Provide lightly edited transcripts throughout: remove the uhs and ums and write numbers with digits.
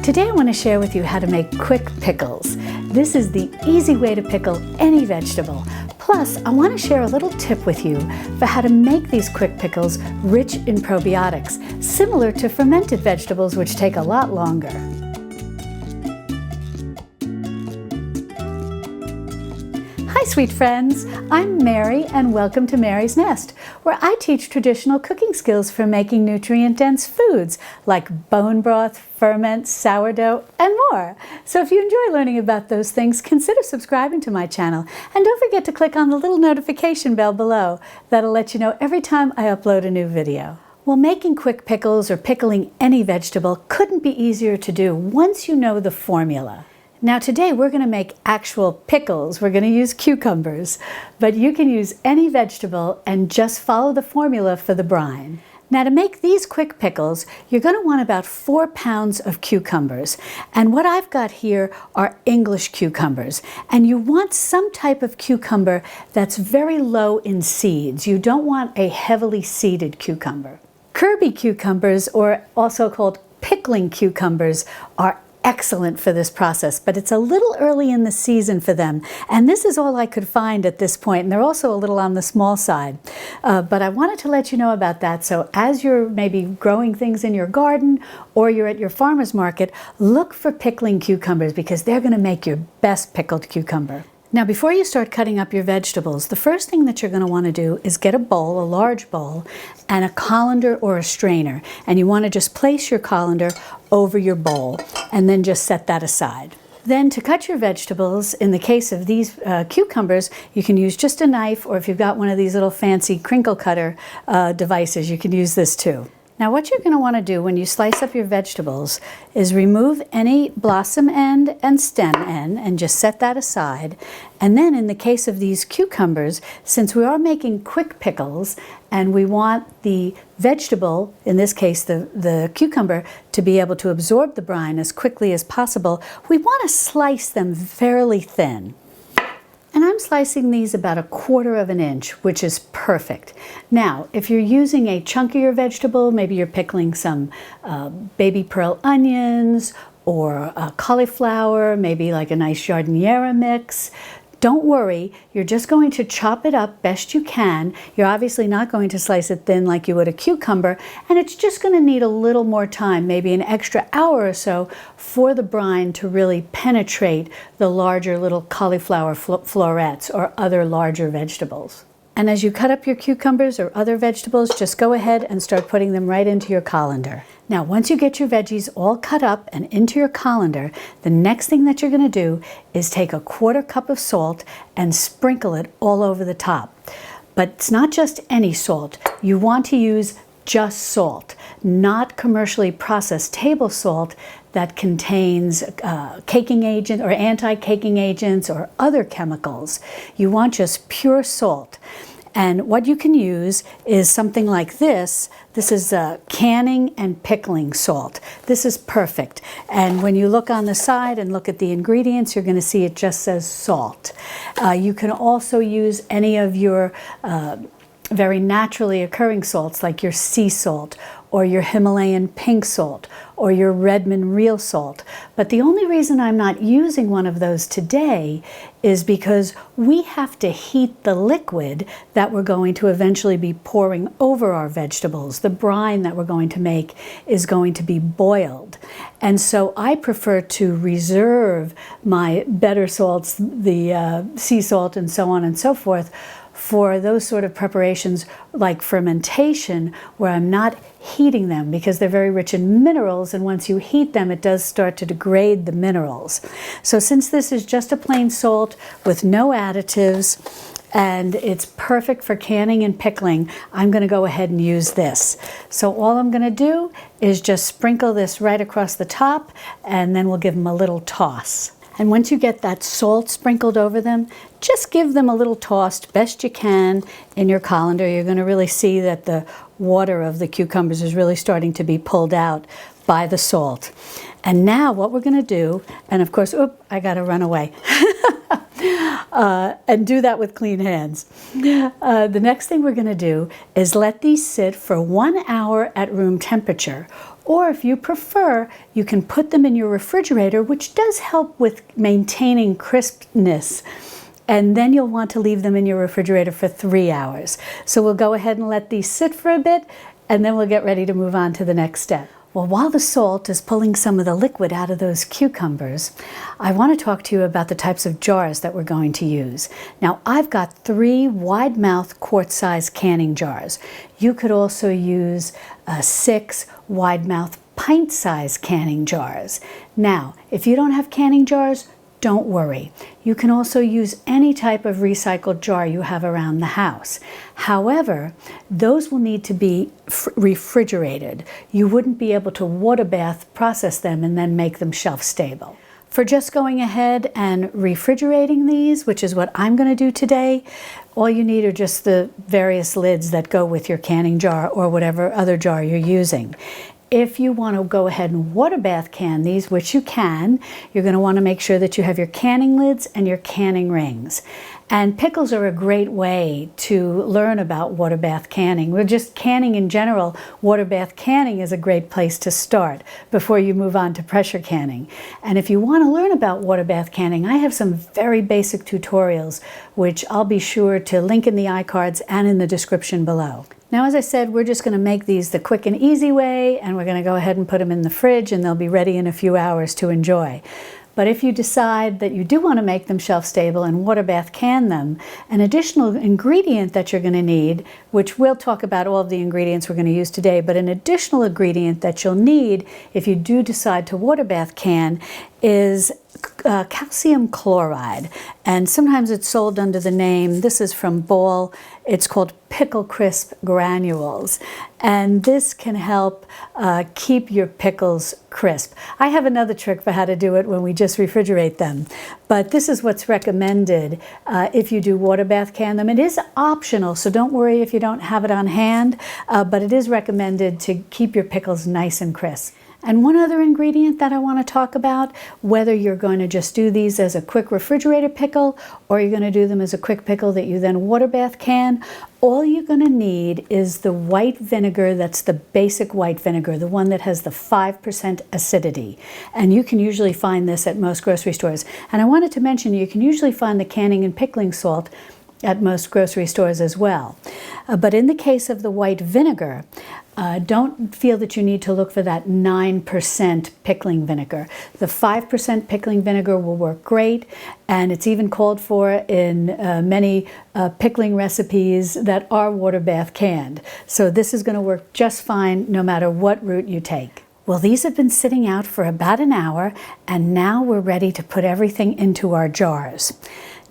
Today I want to share with you how to make quick pickles. This is the easy way to pickle any vegetable. Plus, I want to share a little tip with you for how to make these quick pickles rich in probiotics, similar to fermented vegetables, which take a lot longer. Hi sweet friends, I'm Mary and welcome to Mary's Nest, where I teach traditional cooking skills for making nutrient-dense foods like bone broth, ferment, sourdough, and more. So if you enjoy learning about those things, consider subscribing to my channel and don't forget to click on the little notification bell below. That'll let you know every time I upload a new video. Well, making quick pickles or pickling any vegetable couldn't be easier to do once you know the formula. Now today we're going to make actual pickles. We're going to use cucumbers, but you can use any vegetable and just follow the formula for the brine. Now to make these quick pickles, you're going to want about 4 pounds of cucumbers. And what I've got here are English cucumbers. And you want some type of cucumber that's very low in seeds. You don't want a heavily seeded cucumber. Kirby cucumbers, or also called pickling cucumbers, are excellent for this process, but it's a little early in the season for them. And this is all I could find at this point, and they're also a little on the small side. But I wanted to let you know about that, so as you're maybe growing things in your garden or you're at your farmer's market, look for pickling cucumbers because they're going to make your best pickled cucumber. Now before you start cutting up your vegetables, the first thing that you're going to want to do is get a bowl, a large bowl, and a colander or a strainer. And you want to just place your colander over your bowl and then just set that aside. Then to cut your vegetables, in the case of these cucumbers, you can use just a knife, or if you've got one of these little fancy crinkle cutter devices, you can use this too. Now what you're going to want to do when you slice up your vegetables is remove any blossom end and stem end and just set that aside. And then in the case of these cucumbers, since we are making quick pickles and we want the vegetable, in this case the cucumber, to be able to absorb the brine as quickly as possible, we want to slice them fairly thin. And I'm slicing these about 1/4 of an inch, which is perfect. Now, if you're using a chunkier vegetable, maybe you're pickling some baby pearl onions or cauliflower, maybe like a nice giardiniera mix, don't worry, you're just going to chop it up best you can. You're obviously not going to slice it thin like you would a cucumber, and it's just going to need a little more time, maybe an extra hour or so, for the brine to really penetrate the larger little cauliflower florets or other larger vegetables. And as you cut up your cucumbers or other vegetables, just go ahead and start putting them right into your colander. Now, once you get your veggies all cut up and into your colander, the next thing that you're going to do is take a 1/4 cup of salt and sprinkle it all over the top. But it's not just any salt. You want to use just salt, not commercially processed table salt that contains caking agent or anti-caking agents or other chemicals. You want just pure salt. And what you can use is something like this. This is canning and pickling salt. This is perfect. And when you look on the side and look at the ingredients, you're going to see it just says salt. You can also use any of your very naturally occurring salts, like your sea salt or your Himalayan pink salt or your Redmond real salt. But the only reason I'm not using one of those today is because we have to heat the liquid that we're going to eventually be pouring over our vegetables. The brine that we're going to make is going to be boiled. And so I prefer to reserve my better salts, the sea salt and so on and so forth, for those sort of preparations like fermentation, where I'm not heating them because they're very rich in minerals, and once you heat them it does start to degrade the minerals. So since this is just a plain salt with no additives and it's perfect for canning and pickling, I'm going to go ahead and use this. So all I'm going to do is just sprinkle this right across the top, and then we'll give them a little toss. And once you get that salt sprinkled over them, just give them a little toss best you can in your colander. You're going to really see that the water of the cucumbers is really starting to be pulled out by the salt. And now what we're going to do, and of course, I got to run away. And do that with clean hands. The next thing we're going to do is let these sit for 1 hour at room temperature, Or if you prefer, you can put them in your refrigerator, which does help with maintaining crispness. And then you'll want to leave them in your refrigerator for 3 hours. So we'll go ahead and let these sit for a bit, and then we'll get ready to move on to the next step. Well, while the salt is pulling some of the liquid out of those cucumbers, I want to talk to you about the types of jars that we're going to use. Now, I've got 3 wide-mouth quart-size canning jars. You could also use 6 wide-mouth pint-size canning jars. Now, if you don't have canning jars, don't worry. You can also use any type of recycled jar you have around the house. However, those will need to be refrigerated. You wouldn't be able to water bath process them and then make them shelf stable. For just going ahead and refrigerating these, which is what I'm going to do today, all you need are just the various lids that go with your canning jar or whatever other jar you're using. If you want to go ahead and water bath can these, which you can, you're going to want to make sure that you have your canning lids and your canning rings. And pickles are a great way to learn about water bath canning. We're just canning in general. Water bath canning is a great place to start before you move on to pressure canning. And if you want to learn about water bath canning, I have some very basic tutorials, which I'll be sure to link in the iCards and in the description below. Now, as I said, we're just going to make these the quick and easy way, and we're going to go ahead and put them in the fridge, and they'll be ready in a few hours to enjoy. But if you decide that you do want to make them shelf stable and water bath can them, an additional ingredient that you're going to need, which we'll talk about all of the ingredients we're going to use today, but an additional ingredient that you'll need if you do decide to water bath can is calcium chloride. And sometimes it's sold under the name, this is from Ball, it's called Pickle Crisp Granules. And this can help keep your pickles crisp. I have another trick for how to do it when we just refrigerate them. But this is what's recommended if you do water bath can them. It is optional, so don't worry if you don't have it on hand, but it is recommended to keep your pickles nice and crisp. And one other ingredient that I want to talk about, whether you're going to just do these as a quick refrigerator pickle or you're going to do them as a quick pickle that you then water bath can, all you're going to need is the white vinegar that's the basic white vinegar, the one that has the 5% acidity. And you can usually find this at most grocery stores. And I wanted to mention you can usually find the canning and pickling salt at most grocery stores as well. But in the case of the white vinegar, don't feel that you need to look for that 9% pickling vinegar. The 5% pickling vinegar will work great, and it's even called for in many pickling recipes that are water bath canned. So this is going to work just fine no matter what route you take. Well, these have been sitting out for about an hour, and now we're ready to put everything into our jars.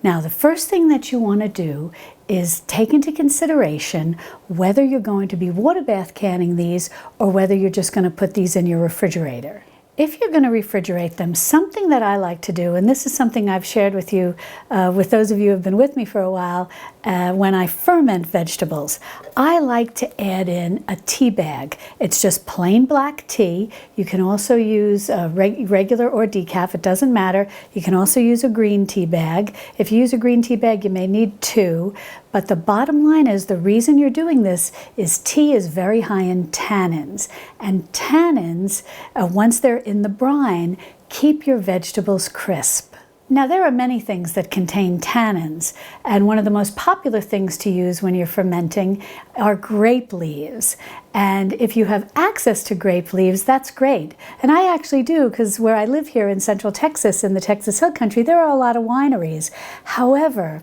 Now, the first thing that you want to do is take into consideration whether you're going to be water bath canning these or whether you're just going to put these in your refrigerator. If you're going to refrigerate them, something that I like to do, and this is something I've shared with you, with those of you who have been with me for a while, when I ferment vegetables, I like to add in a tea bag. It's just plain black tea. You can also use regular or decaf, it doesn't matter. You can also use a green tea bag. If you use a green tea bag, you may need 2. But the bottom line is the reason you're doing this is tea is very high in tannins. And tannins, once they're in the brine, keep your vegetables crisp. Now, there are many things that contain tannins, and one of the most popular things to use when you're fermenting are grape leaves. And if you have access to grape leaves, that's great. And I actually do, because where I live here in Central Texas, in the Texas Hill Country, there are a lot of wineries. However,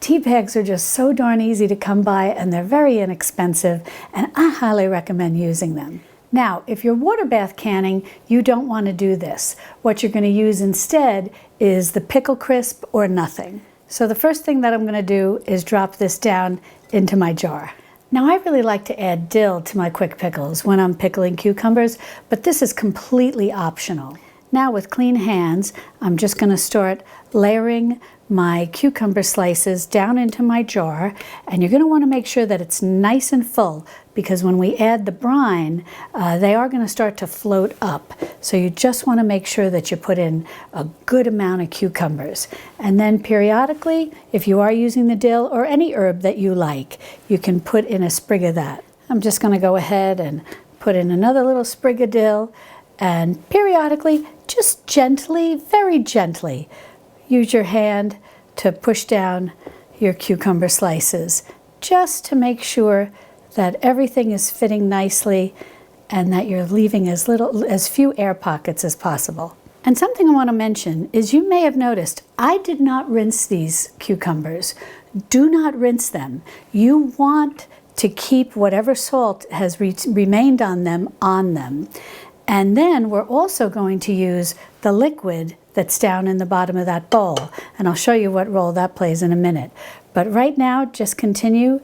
tea bags are just so darn easy to come by, and they're very inexpensive, and I highly recommend using them. Now, if you're water bath canning, you don't want to do this. What you're going to use instead is the pickle crisp or nothing. So the first thing that I'm going to do is drop this down into my jar. Now, I really like to add dill to my quick pickles when I'm pickling cucumbers, but this is completely optional. Now, with clean hands, I'm just going to start layering my cucumber slices down into my jar, and you're going to want to make sure that it's nice and full, because when we add the brine, they are going to start to float up. So you just want to make sure that you put in a good amount of cucumbers. And then periodically, if you are using the dill or any herb that you like, you can put in a sprig of that. I'm just going to go ahead and put in another little sprig of dill, and periodically, just gently, very gently, use your hand to push down your cucumber slices, just to make sure that everything is fitting nicely and that you're leaving as few air pockets as possible. And something I want to mention is you may have noticed I did not rinse these cucumbers. Do not rinse them. You want to keep whatever salt has remained on them. And then we're also going to use the liquid that's down in the bottom of that bowl. And I'll show you what role that plays in a minute. But right now, just continue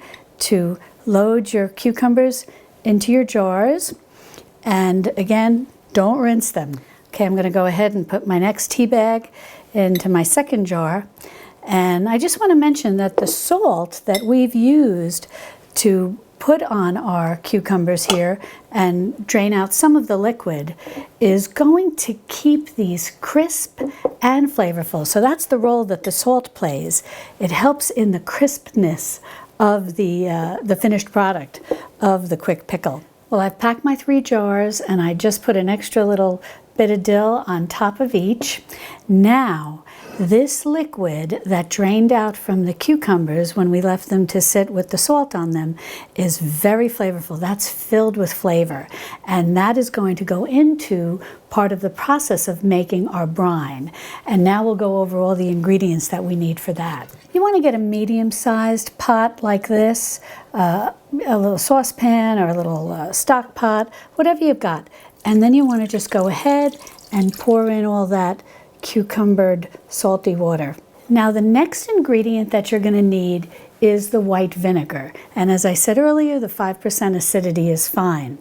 to load your cucumbers into your jars. And again, don't rinse them. Okay, I'm going to go ahead and put my next tea bag into my second jar. And I just want to mention that the salt that we've used to put on our cucumbers here and drain out some of the liquid is going to keep these crisp and flavorful. So that's the role that the salt plays. It helps in the crispness of the finished product of the quick pickle. Well, I've packed my 3 jars and I just put an extra little bit of dill on top of each. Now, this liquid that drained out from the cucumbers when we left them to sit with the salt on them is very flavorful. That's filled with flavor. And that is going to go into part of the process of making our brine. And now we'll go over all the ingredients that we need for that. You want to get a medium-sized pot like this, a little saucepan or a little stock pot, whatever you've got. And then you want to just go ahead and pour in all that cucumbered salty water. Now the next ingredient that you're going to need is the white vinegar. And as I said earlier, the 5% acidity is fine.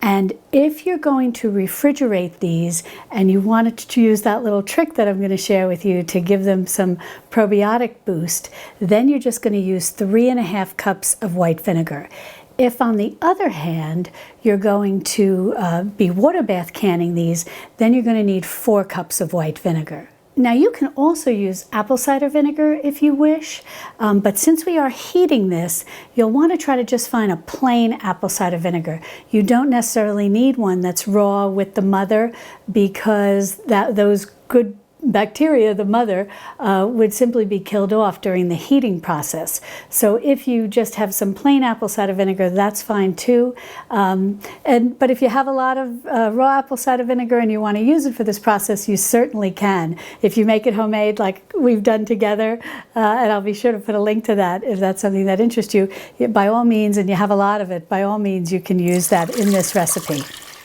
And if you're going to refrigerate these and you wanted to use that little trick that I'm going to share with you to give them some probiotic boost, then you're just going to use 3½ cups of white vinegar. If, on the other hand, you're going to be water bath canning these, then you're going to need 4 cups of white vinegar. Now, you can also use apple cider vinegar if you wish, but since we are heating this, you'll want to try to just find a plain apple cider vinegar. You don't necessarily need one that's raw with the mother, because those good bacteria, the mother, would simply be killed off during the heating process. So if you just have some plain apple cider vinegar, that's fine too. But if you have a lot of raw apple cider vinegar and you want to use it for this process, you certainly can. If you make it homemade like we've done together, and I'll be sure to put a link to that if that's something that interests you, by all means, and you have a lot of it, by all means you can use that in this recipe.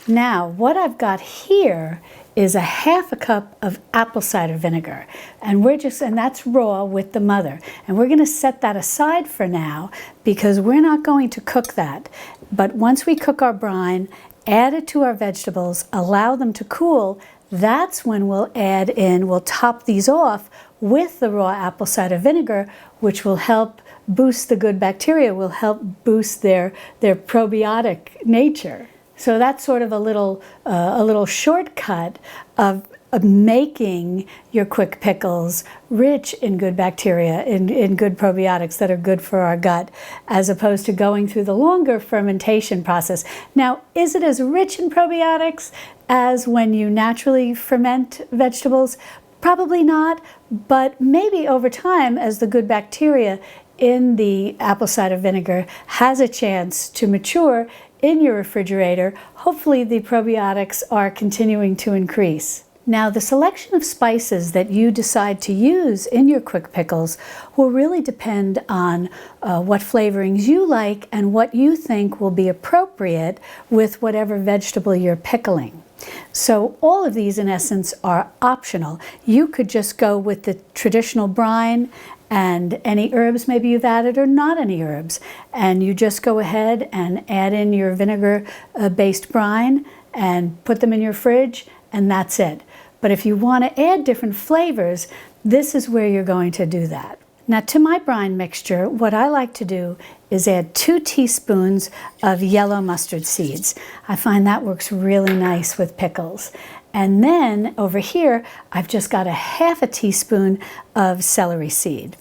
Now, what I've got here is a 1/2 cup of apple cider vinegar, and that's raw with the mother. And we're going to set that aside for now because we're not going to cook that. But once we cook our brine, add it to our vegetables, allow them to cool, that's when we'll top these off with the raw apple cider vinegar, which will help boost the good bacteria, will help boost their probiotic nature. So that's sort of a little shortcut of making your quick pickles rich in good bacteria, in good probiotics that are good for our gut, as opposed to going through the longer fermentation process. Now, is it as rich in probiotics as when you naturally ferment vegetables? Probably not, but maybe over time, as the good bacteria in the apple cider vinegar has a chance to mature in your refrigerator, hopefully the probiotics are continuing to increase. Now, the selection of spices that you decide to use in your quick pickles will really depend on what flavorings you like and what you think will be appropriate with whatever vegetable you're pickling. So all of these, in essence, are optional. You could just go with the traditional brine and any herbs maybe you've added or not any herbs. And you just go ahead and add in your vinegar-based brine and put them in your fridge, and that's it. But if you want to add different flavors, this is where you're going to do that. Now, to my brine mixture, what I like to do is add 2 teaspoons of yellow mustard seeds. I find that works really nice with pickles. And then over here, I've just got a 1/2 teaspoon of celery seed.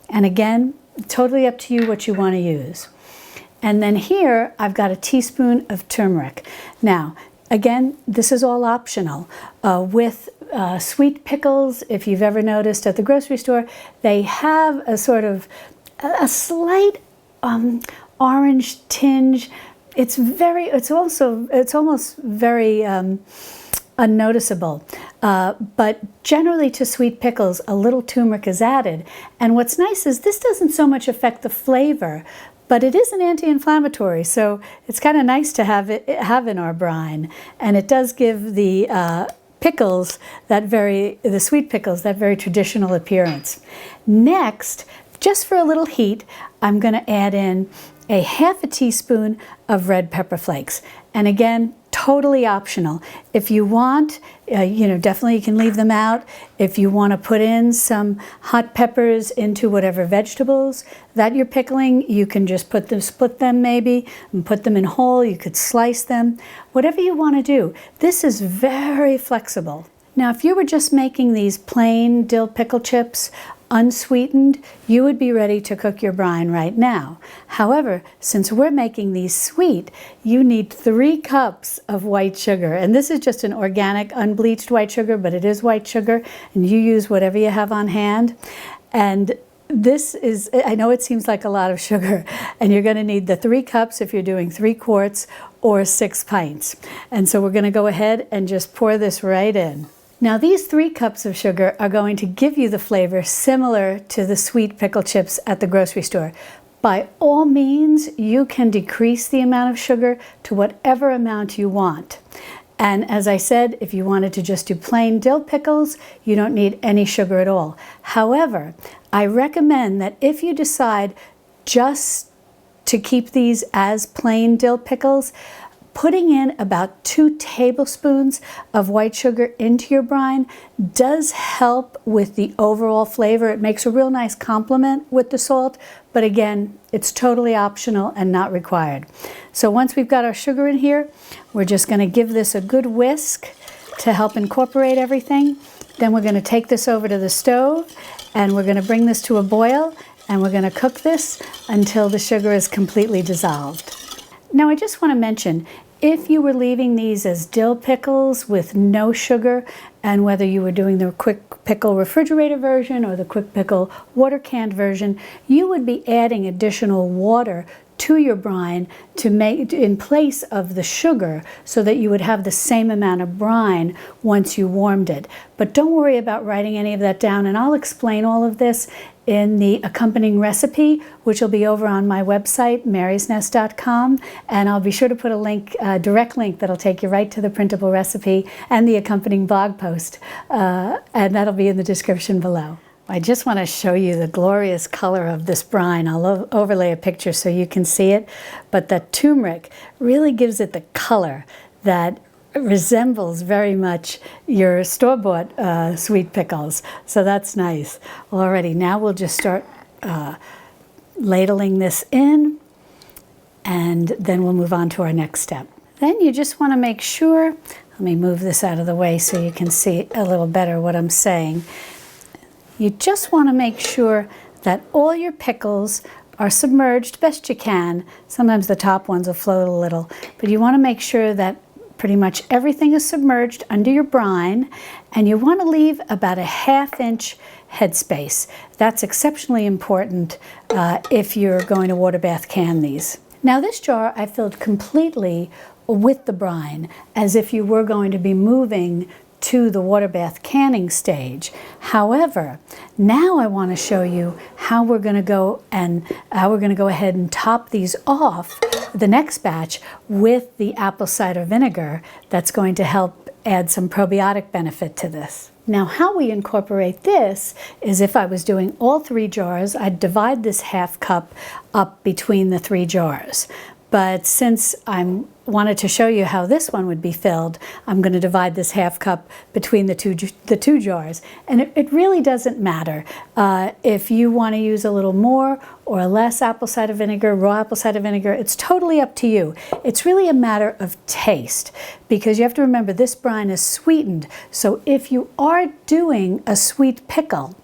And again, totally up to you what you want to use. And then here I've got a teaspoon of turmeric. Now, again, this is all optional. With sweet pickles, if you've ever noticed at the grocery store, they have a sort of a slight orange tinge. It's almost very unnoticeable. But generally to sweet pickles, a little turmeric is added. And what's nice is this doesn't so much affect the flavor, but it is an anti-inflammatory, so it's kind of nice to have in our brine. And it does give the pickles, the sweet pickles, that very traditional appearance. Next, just for a little heat, I'm going to add in a half a teaspoon of red pepper flakes. And again, totally optional. If you want, definitely you can leave them out. If you want to put in some hot peppers into whatever vegetables that you're pickling, you can just split them maybe, and put them in whole. You could slice them, whatever you want to do. This is very flexible. Now, if you were just making these plain dill pickle chips, unsweetened, you would be ready to cook your brine right now. However, since we're making these sweet, you need 3 cups of white sugar. And this is just an organic, unbleached white sugar, but it is white sugar, and you use whatever you have on hand. And this is, I know it seems like a lot of sugar, and you're going to need the 3 cups if you're doing 3 quarts or 6 pints. And so we're going to go ahead and just pour this right in. Now these 3 cups of sugar are going to give you the flavor similar to the sweet pickle chips at the grocery store. By all means, you can decrease the amount of sugar to whatever amount you want. And as I said, if you wanted to just do plain dill pickles, you don't need any sugar at all. However, I recommend that if you decide just to keep these as plain dill pickles, putting in about 2 tablespoons of white sugar into your brine does help with the overall flavor. It makes a real nice complement with the salt, but again, it's totally optional and not required. So once we've got our sugar in here, we're just going to give this a good whisk to help incorporate everything. Then we're going to take this over to the stove, and we're going to bring this to a boil, and we're going to cook this until the sugar is completely dissolved. Now I just want to mention, if you were leaving these as dill pickles with no sugar, and whether you were doing the quick pickle refrigerator version or the quick pickle water canned version, you would be adding additional water to your brine to make in place of the sugar, so that you would have the same amount of brine once you warmed it. But don't worry about writing any of that down, and I'll explain all of this in the accompanying recipe, which will be over on my website, marysnest.com, and I'll be sure to put a link, direct link that'll take you right to the printable recipe and the accompanying blog post, and that'll be in the description below. I just want to show you the glorious color of this brine. I'll overlay a picture so you can see it, but the turmeric really gives it the color that resembles very much your store-bought sweet pickles. So that's nice. Alrighty, now we'll just start ladling this in, and then we'll move on to our next step. Then you just want to make sure, let me move this out of the way so you can see a little better what I'm saying. You just want to make sure that all your pickles are submerged best you can. Sometimes the top ones will float a little, but you want to make sure that pretty much everything is submerged under your brine, and you want to leave about a ½ inch headspace. That's exceptionally important if you're going to water bath can these. Now this jar I filled completely with the brine, as if you were going to be moving to the water bath canning stage. However, now I want to show you how we're going to go ahead and top these off, the next batch, with the apple cider vinegar that's going to help add some probiotic benefit to this. Now how we incorporate this is, if I was doing all 3 jars, I'd divide this ½ cup up between the 3 jars. But since I'm wanted to show you how this one would be filled, I'm going to divide this half cup between the two jars. And it really doesn't matter if you want to use a little more or less apple cider vinegar, raw apple cider vinegar. It's totally up to you. It's really a matter of taste, because you have to remember this brine is sweetened. So if you are doing a sweet pickle,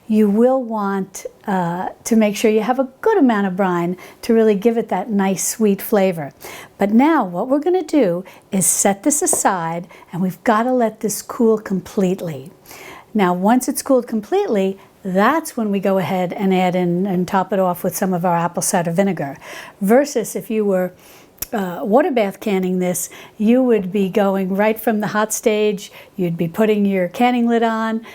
you will want to make sure you have a good amount of brine to really give it that nice sweet flavor. But now what we're going to do is set this aside, and we've got to let this cool completely. Now once it's cooled completely, that's when we go ahead and add in and top it off with some of our apple cider vinegar. Versus if you were water bath canning this, you would be going right from the hot stage. You'd be putting your canning lid on,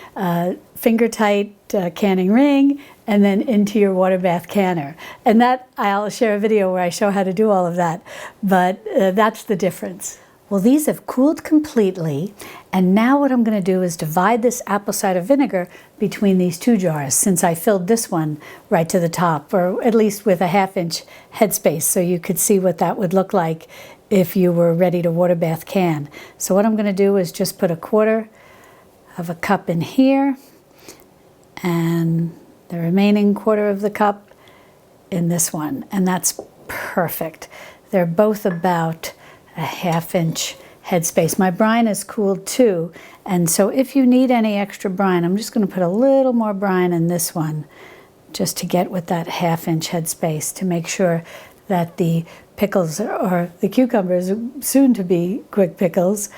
finger tight canning ring, and then into your water bath canner. And that, I'll share a video where I show how to do all of that, but that's the difference. Well, these have cooled completely, and now what I'm going to do is divide this apple cider vinegar between these two jars, since I filled this one right to the top, or at least with a 1/2 inch headspace, so you could see what that would look like if you were ready to water bath can. So what I'm going to do is just put 1/4 of a cup in here, and the remaining 1/4 of the cup in this one, and that's perfect. They're both about a 1/2 inch headspace. My brine is cooled too, and so if you need any extra brine, I'm just going to put a little more brine in this one just to get with that 1/2 inch headspace, to make sure that the pickles, or the cucumbers, soon to be quick pickles,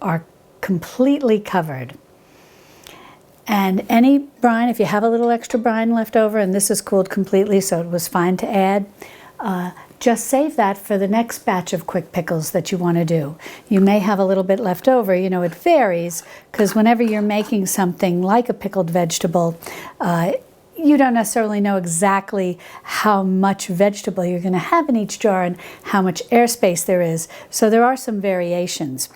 are completely covered. And any brine, if you have a little extra brine left over, and this is cooled completely so it was fine to add, just save that for the next batch of quick pickles that you want to do. You may have a little bit left over. You know, it varies, because whenever you're making something like a pickled vegetable, you don't necessarily know exactly how much vegetable you're going to have in each jar and how much airspace there is. So there are some variations.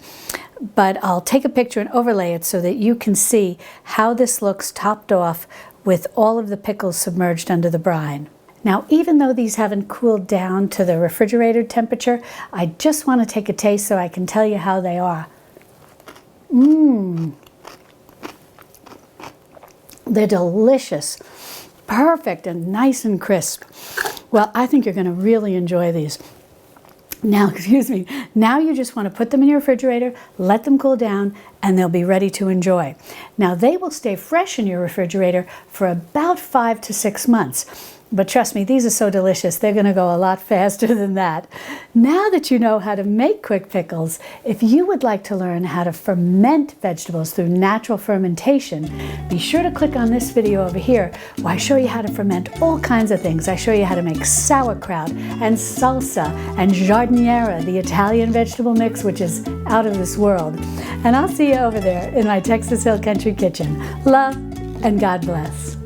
But I'll take a picture and overlay it so that you can see how this looks topped off with all of the pickles submerged under the brine. Now, even though these haven't cooled down to the refrigerator temperature, I just want to take a taste so I can tell you how they are. They're delicious, perfect, and nice and crisp. Well, I think you're going to really enjoy these. Now, excuse me, now you just want to put them in your refrigerator, let them cool down, and they'll be ready to enjoy. Now, they will stay fresh in your refrigerator for about 5 to 6 months. But trust me, these are so delicious, they're going to go a lot faster than that. Now that you know how to make quick pickles, if you would like to learn how to ferment vegetables through natural fermentation, be sure to click on this video over here where I show you how to ferment all kinds of things. I show you how to make sauerkraut and salsa and giardiniera, the Italian vegetable mix, which is out of this world. And I'll see you over there in my Texas Hill Country Kitchen. Love and God bless.